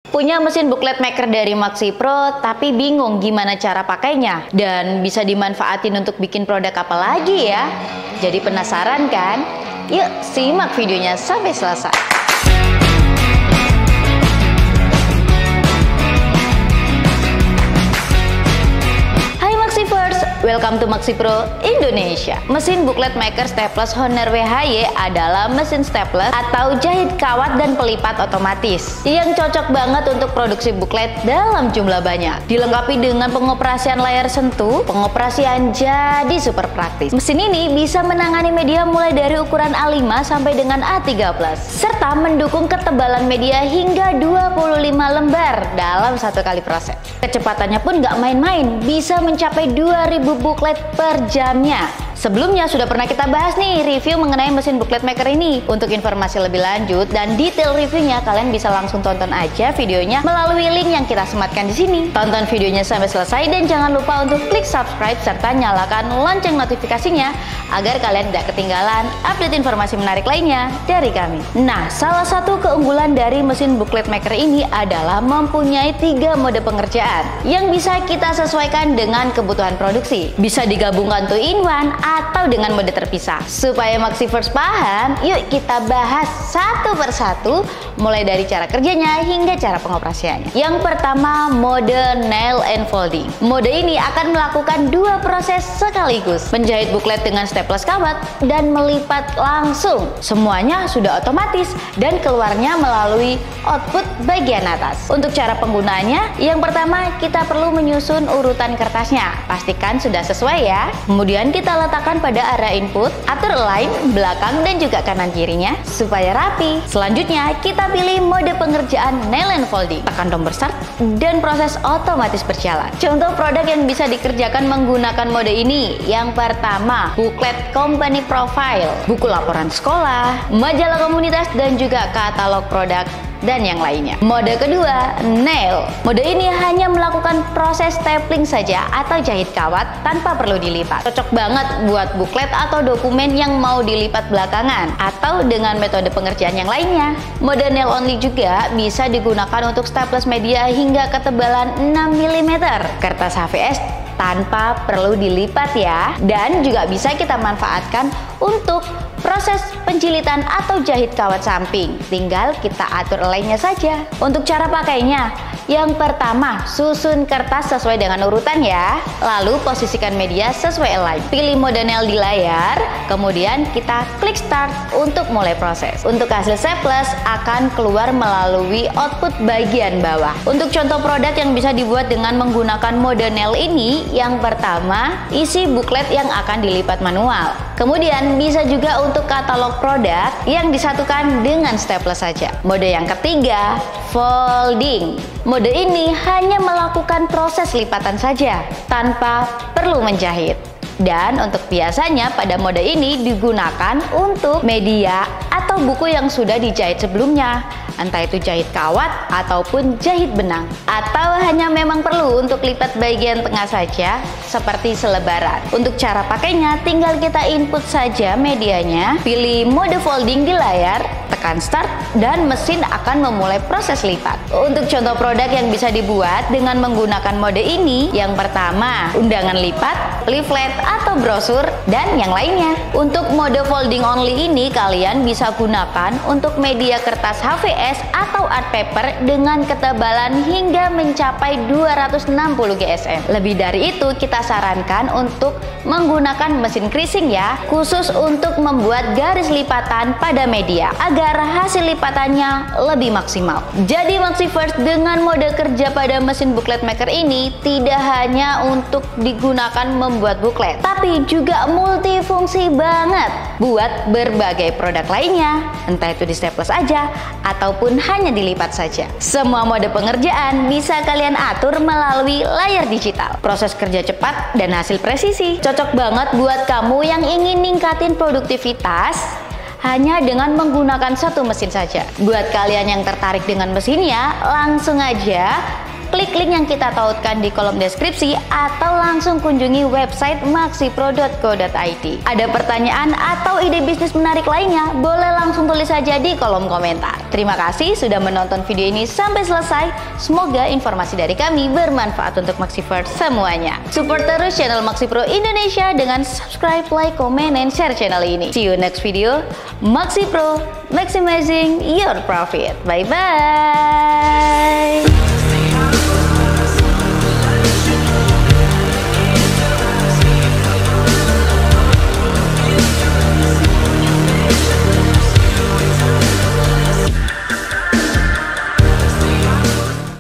Punya mesin booklet maker dari Maxi Pro, tapi bingung gimana cara pakainya dan bisa dimanfaatin untuk bikin produk apa lagi ya? Jadi penasaran kan? Yuk simak videonya sampai selesai. Welcome to Maxi Pro Indonesia. Mesin booklet maker Staples Honor WHY adalah mesin staples atau jahit kawat dan pelipat otomatis yang cocok banget untuk produksi booklet dalam jumlah banyak. Dilengkapi dengan pengoperasian layar sentuh, pengoperasian jadi super praktis. Mesin ini bisa menangani media mulai dari ukuran A5 sampai dengan A13 serta mendukung ketebalan media hingga 25 lembar dalam satu kali proses. Kecepatannya pun nggak main-main, bisa mencapai 2000 booklet per jamnya. Sebelumnya sudah pernah kita bahas nih review mengenai mesin booklet maker ini. Untuk informasi lebih lanjut dan detail reviewnya, kalian bisa langsung tonton aja videonya melalui link yang kita sematkan di sini. Tonton videonya sampai selesai dan jangan lupa untuk klik subscribe serta nyalakan lonceng notifikasinya agar kalian tidak ketinggalan update informasi menarik lainnya dari kami. Nah, salah satu keunggulan dari mesin booklet maker ini adalah mempunyai 3 mode pengerjaan yang bisa kita sesuaikan dengan kebutuhan produksi. Bisa digabungkan 2-in-1 atau dengan mode terpisah. Supaya Maxivers paham, yuk kita bahas satu persatu mulai dari cara kerjanya hingga cara pengoperasiannya. Yang pertama, mode nail and folding. Mode ini akan melakukan 2 proses sekaligus, menjahit booklet dengan staples kawat dan melipat langsung. Semuanya sudah otomatis dan keluarnya melalui output bagian atas. Untuk cara penggunaannya, yang pertama kita perlu menyusun urutan kertasnya. Pastikan sudah sesuai ya. Kemudian kita letakkan pada area input, atur align belakang dan juga kanan kirinya supaya rapi. Selanjutnya kita pilih mode pengerjaan nail and folding. Tekan tombol start dan proses otomatis berjalan. Contoh produk yang bisa dikerjakan menggunakan mode ini. Yang pertama, booklet company profile, buku laporan sekolah, majalah komunitas dan juga katalog produk dan yang lainnya. Mode kedua, nail. Mode ini hanya melakukan proses stapling saja atau jahit kawat tanpa perlu dilipat. Cocok banget buat booklet atau dokumen yang mau dilipat belakangan atau dengan metode pengerjaan yang lainnya. Mode nail only juga bisa digunakan untuk staples media hingga ketebalan 6 mm kertas HVS tanpa perlu dilipat ya. Dan juga bisa kita manfaatkan untuk proses penjilitan atau jahit kawat samping. Tinggal kita atur align-nya saja. Untuk cara pakainya, yang pertama, susun kertas sesuai dengan urutan ya. Lalu posisikan media sesuai align. Pilih mode nail di layar, kemudian kita klik start untuk mulai proses. Untuk hasil staples akan keluar melalui output bagian bawah. Untuk contoh produk yang bisa dibuat dengan menggunakan mode nail ini, yang pertama, isi booklet yang akan dilipat manual. Kemudian bisa juga untuk katalog produk yang disatukan dengan staples saja. Mode yang ketiga, folding. Mode ini hanya melakukan proses lipatan saja tanpa perlu menjahit. Dan untuk biasanya pada mode ini digunakan untuk media atau buku yang sudah dijahit sebelumnya, entah itu jahit kawat ataupun jahit benang, atau hanya memang perlu untuk lipat bagian tengah saja seperti selebaran. Untuk cara pakainya, tinggal kita input saja medianya, pilih mode folding di layar, tekan start dan mesin akan memulai proses lipat. Untuk contoh produk yang bisa dibuat dengan menggunakan mode ini, yang pertama, undangan lipat, leaflet atau brosur dan yang lainnya. Untuk mode folding only ini kalian bisa gunakan untuk media kertas HVS atau art paper dengan ketebalan hingga mencapai 260 GSM. Lebih dari itu kita sarankan untuk menggunakan mesin creasing ya, khusus untuk membuat garis lipatan pada media agar hasil lipatannya lebih maksimal. Jadi Maxivers, dengan mode kerja pada mesin booklet maker ini tidak hanya untuk digunakan membuat booklet, tapi juga multifungsi banget buat berbagai produk lainnya, entah itu di staples aja ataupun hanya dilipat saja. Semua mode pengerjaan bisa kalian atur melalui layar digital. Proses kerja cepat dan hasil presisi. Cocok banget buat kamu yang ingin ningkatin produktivitas hanya dengan menggunakan satu mesin saja. Buat kalian yang tertarik dengan mesinnya, langsung aja klik link yang kita tautkan di kolom deskripsi atau langsung kunjungi website maxipro.co.id. Ada pertanyaan atau ide bisnis menarik lainnya, boleh langsung tulis saja di kolom komentar. Terima kasih sudah menonton video ini sampai selesai. Semoga informasi dari kami bermanfaat untuk Maxivers semuanya. Support terus channel Maxipro Indonesia dengan subscribe, like, comment, and share channel ini. See you next video. Maxipro, maximizing your profit. Bye-bye.